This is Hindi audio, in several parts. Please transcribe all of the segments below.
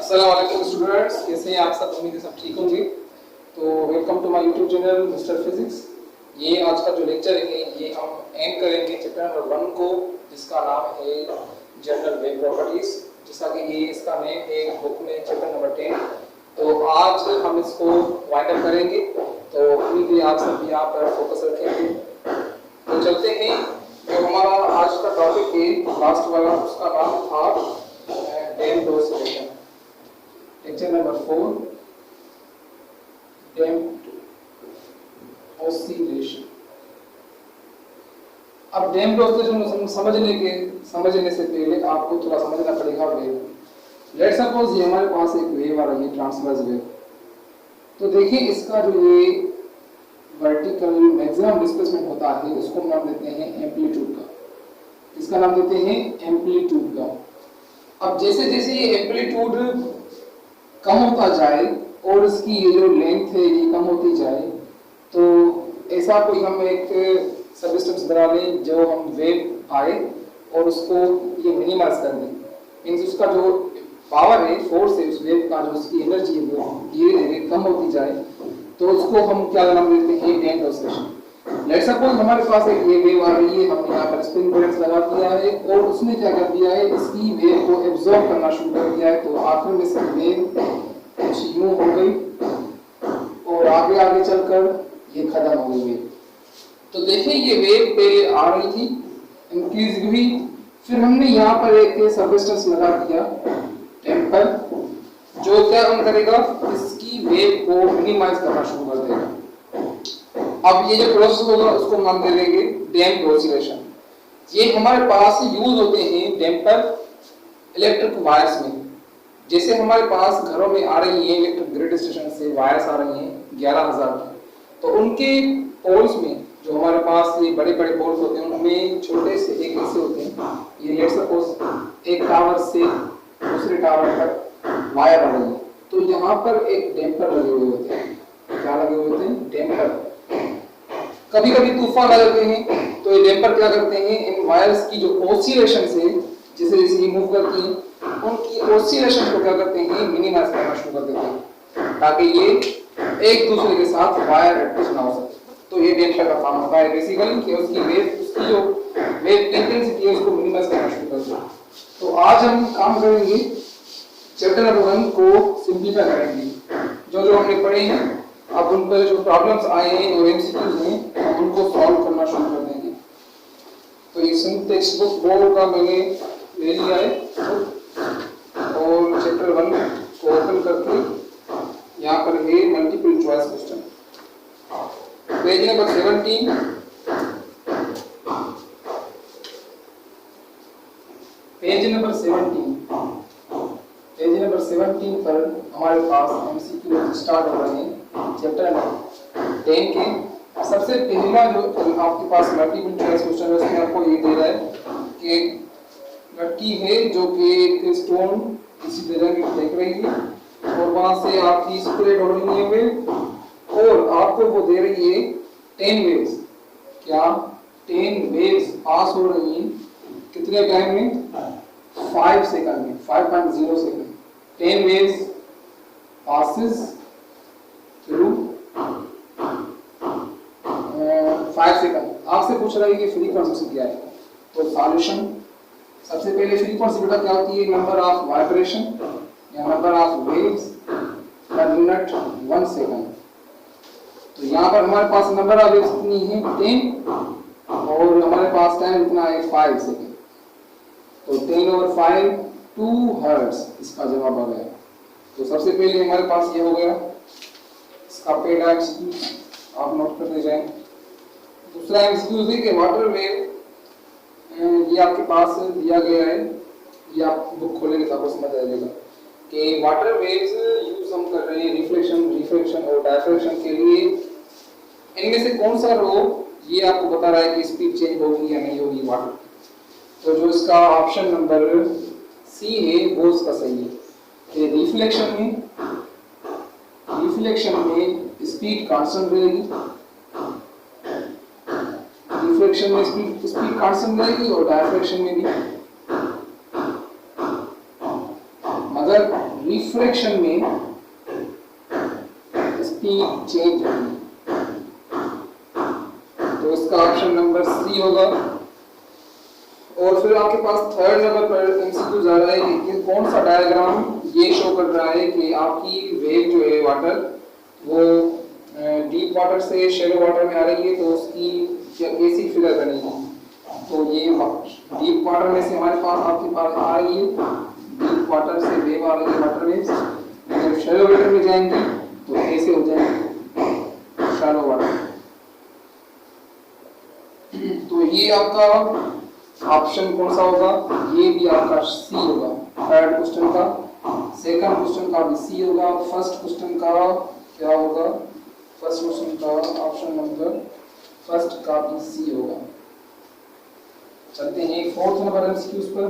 अस्सलाम वालेकुम स्टूडेंट्स, कैसे हैं आप सब? उम्मीद है सब ठीक होंगे। तो welcome to my YouTube channel mister physics. ये आज का जो लेक्चर है ये हम एंड करेंगे चैप्टर नंबर 1 को, जिसका नाम है जनरल वेव प्रॉपर्टीज। जैसा कि ये इसका नेम है बुक में चैप्टर नंबर 10। तो आज हम इसको वाइंड अप करेंगे। तो उम्मीद है आप सब यहाँ पर फोकस रखेंगे। तो चलते हैं, जो हमारा आज का टॉपिक है लास्ट वाला, उसका नाम था damped oscillation. Lecture number 4, damped oscillation. अब डैम्प्ड ऑसिलेशन समझने से पहले आपको थोड़ा समझना पड़ेगा वेव। लेट्स सपोज ये हमारे पास एक वेव आ रही है, ट्रांसवर्स वेव। तो देखिए इसका जो ये वर्टिकल मैक्सिमम डिस्प्लेसमेंट होता है उसको हम नाम देते हैं एम्पलीट्यूड का। इसका नाम देते हैं एम्पलीट्यूड का। अब जैसे जैसे ये एम्पलीट्यूड कम होता जाए और इसकी ये जो लेंथ है ये कम होती जाए, तो ऐसा कोई हम एक सबसिस्टम्स बना लें जो हम वेव आए और उसको ये मिनिमाइज कर दें। मीन्स उसका जो पावर है, फोर्स है उस वेव का, जो उसकी एनर्जी है वो धीरे धीरे कम होती जाए, तो उसको हम क्या नाम देते हैं? Damped oscillation. लेट्स सपोज हमारे पास एक ये वेव आ रही है, हमने यहाँ पर स्प्रिंग ब्रेक्स लगा दिया है और उसने क्या कर दिया है, इसकी वेव को एब्जॉर्ब करना शुरू कर दिया है। तो आखिर में इसकी वेव कुछ यूं हो गई और आगे आगे चलकर ये खत्म हो गई वेव। तो देखिए ये वेव पहले आ रही थी, इंक्रीज हुई, फिर हमने यहाँ पर एक सबस्टेंस लगा दिया टेम्पर, जो क्या काम करेगा, इसकी वेव को मिनिमाइज करना शुरू कर देगा। अब ये जो प्रोसेस होगा उसको नाम दे देंगे डैम्प्ड ऑसिलेशन। ये हमारे पास यूज होते हैं डैम्पर इलेक्ट्रिक वायर्स में। जैसे हमारे पास घरों में आ रही है इलेक्ट्रिक ग्रिड स्टेशन से वायर्स आ रही हैं 11,000 की, तो उनके पोल्स में जो हमारे पास ये बड़े बड़े पोल्स होते हैं उनमें छोटे से एक ऐसे होते हैं। ये लेट्स सपोज एक टावर से दूसरे टावर तक वायर आ रही है, तो यहाँ पर एक डैम्पर लगे हुए होते हैं। क्या लगे हुए होते हैं? डैम्पर। कभी कभी तूफान आ जाते हैं तो ये डैम्पर क्या करते हैं, इन वायर्स की जो ऑसिलेशन से जैसे जैसे ये मूव करती हैं उनकी ऑसिलेशन को क्या करते हैं, मिनिमाइज करना शुरू कर देते हैं, ताकि ये एक दूसरे के साथ वायर टच ना हो सके। तो ये डैम्पर का काम होता है बेसिकली कि उसकी जो वेव इंटेंसिटी है उसको मिनिमाइज करना शुरू कर देते हैं। तो आज हम काम करेंगे चैप्टर नंबर 1 को सिंप्लीफाई करेंगे। जो जो हमने पढ़े हैं अब उन पर जो प्रॉब्लम्स आए हैं और एमसीक्यूज हैं उनको सॉल्व करना शुरू कर देंगे। तो ये टेक्स्ट बुक बोर्ड का मैंने ले लिया है और चैप्टर 1 को ओपन करके यहाँ पर है multiple choice question, page number 17। Page number 17 पर हमारे पास एमसीक्यू स्टार्ट हो रहे हैं चैप्टर नंबर 10 के। सबसे पहला जो आपके पास मल्टीपल चॉइस क्वेश्चन है उसमें आपको ये दे रहा है कि लड़की है जो कि एक स्टोन किसी जगह में फेंक रही है और वहां से आपकी स्प्रेड हो रही है वेव, और आपको वो दे रही है 10 वेव्स। क्या 10 वेव्स पास हो रही हैं कितने टाइम में? 5 सेकंड में, 5.0 second. 10 waves passes through 5 second. आपसे पूछ रहा है कि फ्रीक्वेंसी क्या है, तो सॉल्यूशन सबसे पहले फ्रीक्वेंसी बेटा क्या होती है? नंबर ऑफ वाइब्रेशन या नंबर ऑफ वेव्स पर मिनट 1 सेकंड। तो यहाँ पर हमारे पास नंबर ऑफ वेव्स कितनी है? 10, और हमारे पास टाइम कितना है? 5 सेकंड। तो 10/5 2 हर्ट्ज इसका जवाब आ गया। तो सबसे पहले हमारे पास ये हो गया, इसका पहला एमसीक्यू आप नोट करते जाएं। दूसरा एमसीक्यू है कि वाटर वेव, ये आपके पास दिया गया है, ये आप बुक खोलेंगे तो आपको समझ आ जाएगा कि वाटर वेव्स यूज हम कर रहे हैं रिफ्लेक्शन और डायफ्रैक्शन के लिए। इनमें से कौन सा रो ये आपको बता रहा है कि स्पीड चेंज होगी या नहीं होगी वाटर। तो जो इसका ऑप्शन नंबर सी है वो इसका सही है कि रिफ्लेक्शन में स्पीड कांस्टेंट रहेगी, रिफ्लेक्शन में स्पीड कांस्टेंट रहेगी और डायफ्रैक्शन में भी। मगर रिफ्रैक्शन में स्पीड चेंज होगी। तो इसका ऑप्शन नंबर सी होगा। और फिर आपके पास थर्ड नंबर पर एमसीक्यू जा रहा है कि कौन सा डायग्राम ये शो कर रहा है कि आपकी वेव जो है वाटर वो डीप वाटर से शैलो वाटर में आ रही है, तो उसकी कैसी फिगर बनेगी। तो ये डीप वाटर में से हमारे पास आपके पास आ रही है, डीप वाटर से वेव आ रही है, वाटर वेव्स। जब शैलो वाटर में जाएंगी तो ऐसे हो जाएंगे शैलो वाटर। तो ये आपका ऑप्शन कौन सा होगा, ये भी आपका सी होगा। थर्ड क्वेश्चन का, सेकंड क्वेश्चन का भी सी होगा। फर्स्ट क्वेश्चन का क्या होगा, फर्स्ट क्वेश्चन का ऑप्शन नंबर फर्स्ट का भी सी होगा। चलते हैं फोर्थ नंबर एमसीक्यूज पर।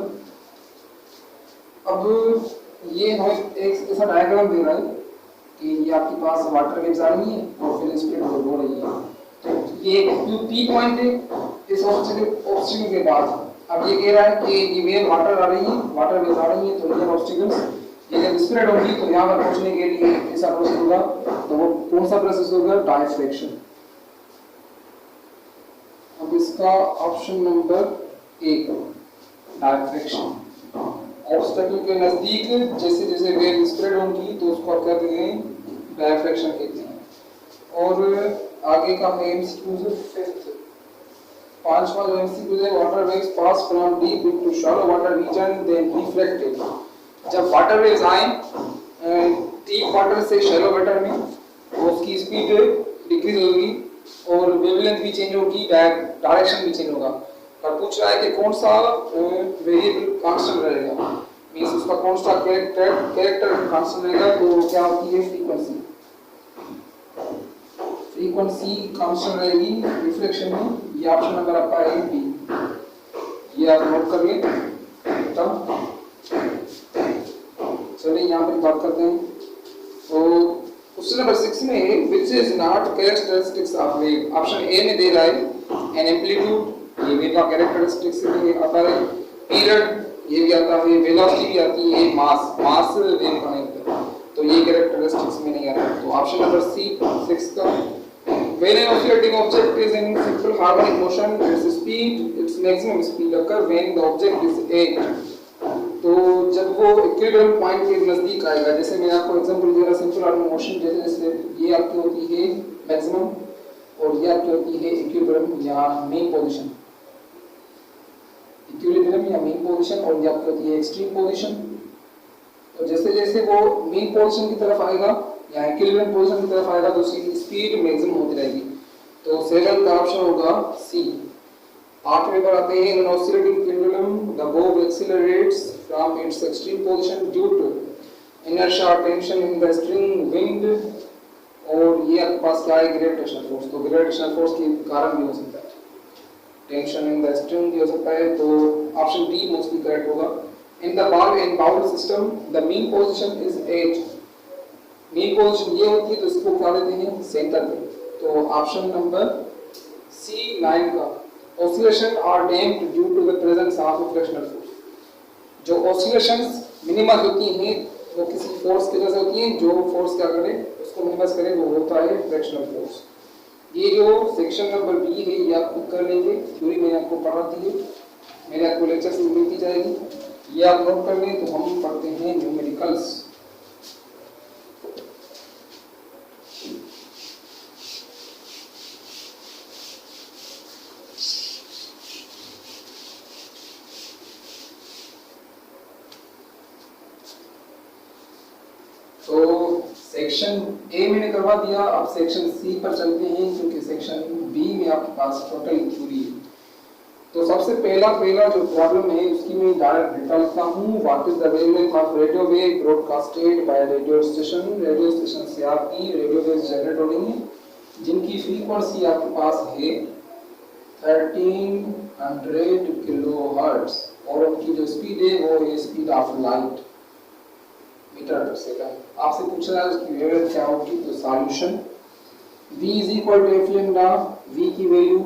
अब ये हमें एक ऐसा डायग्राम दे रहा है कि ये आपके पास वाटर वेव्स आ रही है और फिर स्पीड हो रही है। तो ये जो पी पॉइंट है इस ऑब्स्टिकल के बाद, अब ये कह रहा है कि ये वेव वाटर आ रही है, वाटर वेव आ रही है, तो ये ऑब्स्टिकल्स ये जब स्प्रेड होगी तो यहाँ पर पहुंचने के लिए ऐसा प्रोसेस होगा। तो वो कौन सा प्रोसेस होगा, डायफ्रैक्शन। अब इसका ऑप्शन नंबर एक, डायफ्रैक्शन। ऑब्स्टिकल के नजदीक जैसे जैसे वेव स्प्रेड होगी तो उसको आप कहते हैं डायफ्रैक्शन कहते हैं। और आगे का है एमसीक्यू फिफ्थ, पांचवा जो एमसीक्यू है, water waves pass from deep into shallow water region then reflected. जब वाटर वेव्स आए डीप वाटर से शैलो वाटर में तो उसकी स्पीड डिक्रीज होगी और वेवलेंथ भी चेंज होगी, डायरेक्शन भी चेंज होगा। पर पूछ रहा है कि कौन सा वेरिएबल कांस्टेंट रहेगा, मींस उसका कौन सा कैरेक्टर कांस्टेंट रहेगा। तो क्या होती है, फ्रीक्वेंसी। फ्रीक्वेंसी कांस्टेंट रहेगी रिफ्लेक्शन में। ये ऑप्शन नंबर आपका है बी, ये आप नोट कर लें। चलिए यहाँ पे बात करते हैं। तो क्वेश्चन नंबर 6 में which is not characteristics of wave. Option A में दे रहा है एन एम्पलीट्यूड, ये वेव का कैरेक्टरिस्टिक्स में आता है। पीरियड ये भी आता है, वेलोसिटी भी आती है, मास वेव का नहीं होता, तो ये कैरेक्टरिस्टिक्स में नहीं आता। तो ऑप्शन नंबर सी 6 का, when an oscillating object is in simple harmonic motion, its maximum speed occur when the object is at। तो जब वो इक्विलिब्रियम पॉइंट के नजदीक आएगा, जैसे मैं आपको एग्जांपल दे रहा सिंपल हार्मोनिक मोशन, जैसे जैसे ये आपकी होती है मैक्सिमम और ये आपकी होती है इक्विलिब्रियम या मेन पोजीशन। इक्विलिब्रियम या मेन पोजीशन और ये आपकी होती है एक्सट्रीम पोजीशन। तो जैसे जैसे वो मेन पोजीशन की तरफ आएगा या इक्विलिब्रियम पोजीशन की तरफ आएगा तो उसकी स्पीड मैक्सिमम होती रहेगी। तो 7 का ऑप्शन होगा सी। 8वें पर आते हैं, in oscillating pendulum the bow accelerates from its extreme position due to inertia or tension in the string wind। और ये आपके पास क्या है, ग्रेविटेशनल फोर्स। तो ग्रेविटेशनल फोर्स के कारण भी हो सकता है, टेंशन इन द स्ट्रिंग भी हो सकता है। तो ऑप्शन डी मोस्टली करेक्ट होगा। In the ball and bowl system the mean position is 8। Mean position ये होती है तो इसको क्या देते हैं, सेंटर पे। तो ऑप्शन नंबर सी 9 का, oscillation are damped due to the presence of a frictional force। जो oscillations मिनिमम होती हैं वो किसी फोर्स की वजह से होती हैं, जो फोर्स क्या करे उसको मिनिमाइज करे वो होता है फ्रिक्शनल फोर्स। ये जो सेक्शन नंबर बी है ये आप खुद कर लेंगे, थ्योरी मैंने आपको पढ़ाती है, मेरे आपको लेक्चर्स में मिलती जाएगी, ये आप नोट कर लें। तो हम पढ़ते हैं न्यूमेरिकल्स। तो सेक्शन ए मैंने करवा दिया, अब सेक्शन सी पर चलते हैं क्योंकि सेक्शन बी में आपके पास टोटल थ्योरी है। तो सबसे पहला जो प्रॉब्लम है उसकी मैं डायरेक्ट डेटा लिखता हूँ। What is the wavelength of radio wave broadcasted by radio station. Radio station से आपकी रेडियो वेव्स जनरेट हो रही हैं जिनकी फ्रीक्वेंसी आपके पास है 1300 किलोहर्ट्ज और उनकी जो स्पीड है वो है speed of light meter per second. आपसे पूछ रहा है उसकी वेवलेंथ क्या होगी। तो solution v is equal to f lambda, v की वैल्यू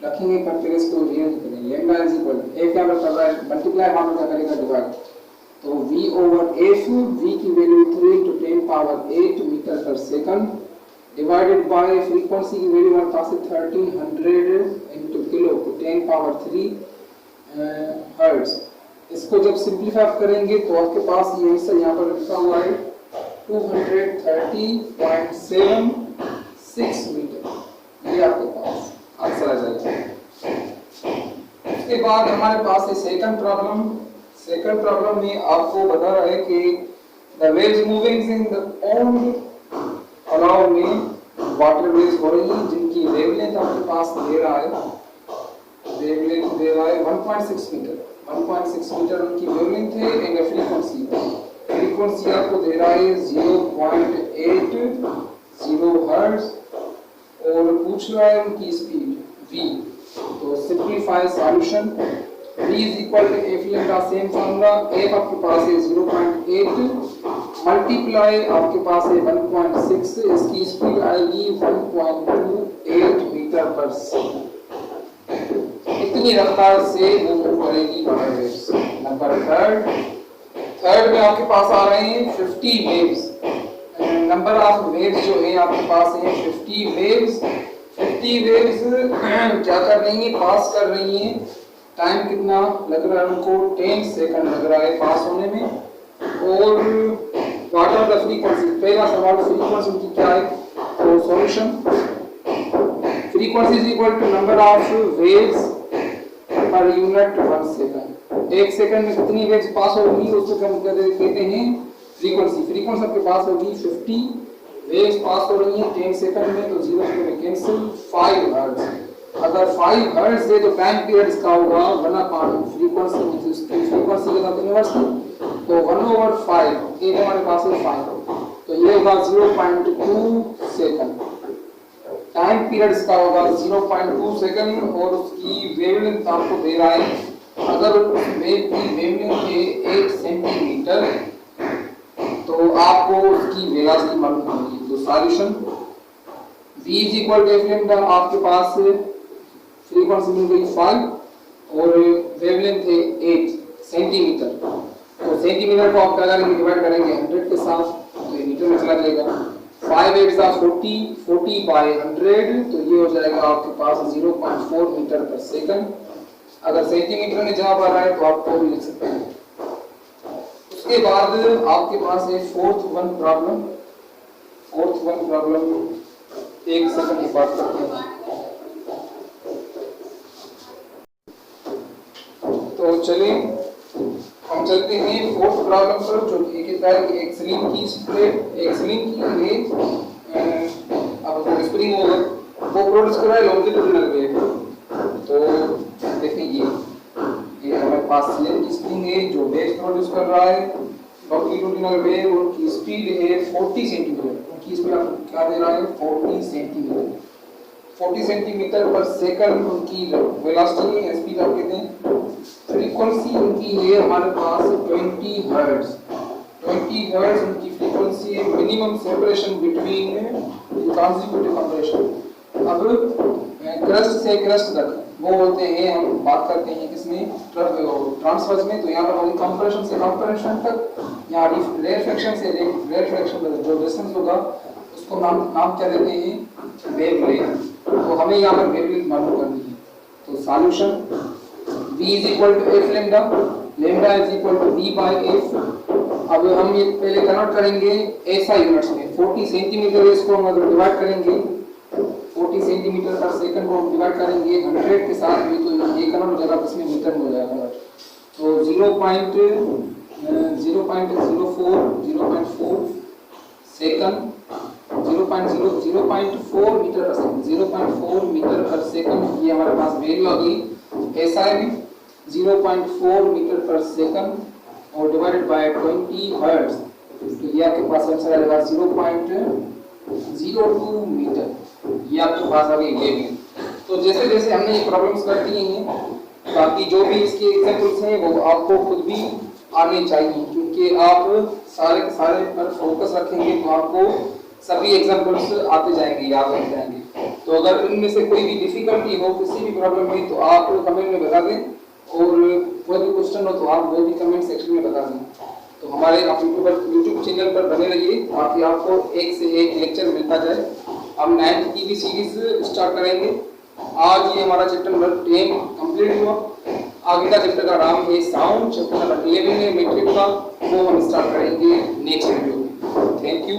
रखेंगे पर फिर इसको रीअरेंज करेंगे। लैम्डा इज इक्वल f क्या कर रहा है मल्टीप्लाई, वहां क्या करेगा डिवाइड। तो v ओवर f, v की value 3 into 10 power 8 metre per second divided by frequency की वैल्यू हमारे पास है 1300 into किलो तो 10 पावर 3 हर्ट्ज। इसको जब सिंप्लीफाई करेंगे तो आपके पास ये आंसर यहाँ पर लिखा हुआ है 230.76 मीटर, ये आपके पास आंसर आ जाएगा। उसके बाद हमारे पास है सेकंड प्रॉब्लम। सेकंड प्रॉब्लम में आपको बता रहा है कि the waves moving in the owned allow में वाटर वेव्स हो रही हैं जिनकी वेवलेंथ आपके पास दे रहा है, वेवलेंथ दे रहा है 1.6 मीटर, 1.6 मीटर उनकी वेवलेंथ है एंड फ्रीक्वेंसी आपको दे रहा है 0.80 हर्ट्ज और पूछ रहा है उनकी स्पीड v। तो simplify solution v is equal to f lambda, same formula, f आपके पास है 0.8 मल्टीप्लाई आपके पास है 1.6, इसकी स्पीड आएगी 1.28 मीटर पर सेकंड। इतनी रफ्तार से वो मूव करेगी वाटर वेव्स। नंबर थर्ड में आपके पास आ रहे हैं 50 वेव्स। नंबर ऑफ वेव्स जो है आपके पास है 50 वेव्स। 50 वेव्स क्या कर रही हैं, पास कर रही हैं। टाइम कितना लग रहा है उनको, 10 सेकंड लग रहा है पास होने में। और व्हाट आर द फ्रीक्वेंसी, पहला सवाल फ्रीक्वेंसी उनकी क्या है, तो solution frequency is equal to number of waves per unit 1 सेकंड। एक सेकंड में कितनी वेव्स पास होगी उसको हम कहते हैं फ्रीक्वेंसी। फ्रीक्वेंसी आपके पास होगी 50 वेव्स पास हो रही हैं 10 सेकंड में, तो 0 में कैंसिल 5 हर्ट्ज। अगर 5 हर्ट्ज है तो टाइम पीरियड इसका होगा 1/, फ्रीक्वेंसी फ्रीक्वेंसी के साथ इनवर्स तो 1/5, ये हमारे पास है 5, तो ये होगा 0.2 सेकंड। टाइम पीरियड इसका होगा 0.2 सेकंड और उसकी वेवलेंथ आपको दे रहा है, अगर उस वेव की वेवलेंथ है 1 सेंटीमीटर तो आपको उसकी वेलोसिटी मालूम होगी। तो solution v is equal to f lambda, आपके पास फ्रीक्वेंसी मिल गई 5 और वेवलेंथ है 8 सेंटीमीटर। तो सेंटीमीटर को आप क्या करेंगे, डिवाइड करेंगे 100 के साथ तो ये मीटर में चला जाएगा। 5 8 40 बाय 100 तो ये हो जाएगा आपके पास 0.4 मीटर पर सेकंड। अगर सेंटीमीटर में जवाब आ रहा है तो आप को भी लिख सकते हैं। उसके बाद आपके पास है फोर्थ वन प्रॉब्लम। एक सेकंड की बात करते हैं। तो चलिए हम चलते हैं फोर्थ प्रॉब्लम पर, जो कि कहता है कि एक स्लिंग की है अब स्प्रिंग होगा वो प्रोड्यूस कर रहा है लॉन्जिट्यूडिनल वेव। तो देखिए ये हमारे पास स्लिंग की स्प्रिंग है जो वेव प्रोड्यूस कर रहा है लॉन्जिट्यूडिनल वेव, उनकी स्पीड है 40 सेंटीमीटर। उनकी स्पीड आपको क्या दे रहा है 40 सेंटीमीटर पर सेकंड उनकी वेलोसिटी है, स्पीड आप कहते हैं। फ्रीक्वेंसी उनकी है हमारे पास 20 हर्ट्ज उनकी फ्रीक्वेंसी है। Minimum separation between consecutive compression. अब क्रस्ट से क्रस्ट तक वो बोलते हैं, हम बात करते हैं किसमें, ट्रांसवर्स में, तो यहाँ पर होगी कंप्रेशन से कंप्रेशन तक, यहाँ रेयरफेक्शन से रेयरफेक्शन तक जो डिस्टेंस होगा उसको नाम क्या देते हैं, वेवलेंथ। तो हमें यहाँ पर वेवलेंथ मालूम करनी है। तो solution v is equal to f lambda, lambda is equal to v by f। अब हम ये पहले कन्वर्ट करेंगे ऐसा यूनिट्स में, 40 सेंटीमीटर इसको हम अगर डिवाइड करेंगे 40 सेंटीमीटर पर सेकंड को हम डिवाइड करेंगे 100 के साथ में, तो ये कन्वर्ट हो जाएगा इसमें मीटर में हो जाएगा। तो 0.04 second 0.4 metre per second 0.4 metre per second ये हमारे पास वैल्यू आ गई SI में 0.4 मीटर पर सेकंड और डिवाइडेड बाय 20 हर्ट्ज, तो ये आपके पास आंसर आएगा 0.02 मीटर। ये आपके पास आ गई वेवलेंथ। तो जैसे जैसे हमने ये प्रॉब्लम्स कर दी हैं, बाकी जो भी इसके एग्जांपल्स हैं वो आपको खुद भी आने चाहिए, क्योंकि आप सारे के सारे पर फोकस रखेंगे तो आपको सभी एग्जांपल्स आते जाएंगे, याद रह जाएंगे। तो अगर इनमें से कोई भी डिफिकल्टी हो किसी भी प्रॉब्लम में तो आप कमेंट में बता दें और कोई भी क्वेश्चन हो तो आप वो भी कमेंट सेक्शन में बता दें। तो हमारे आप यूट्यूब चैनल पर बने रहिए ताकि आपको एक से एक लेक्चर मिलता जाए। हम 9th की भी सीरीज स्टार्ट करेंगे। आज ये हमारा चैप्टर नंबर 10 कंप्लीट हुआ। आगे का चैप्टर का नाम है साउंड, चैप्टर नंबर 11 है मेट्रिक का, वो हम स्टार्ट करेंगे नेक्स्ट वीडियो में। Thank you.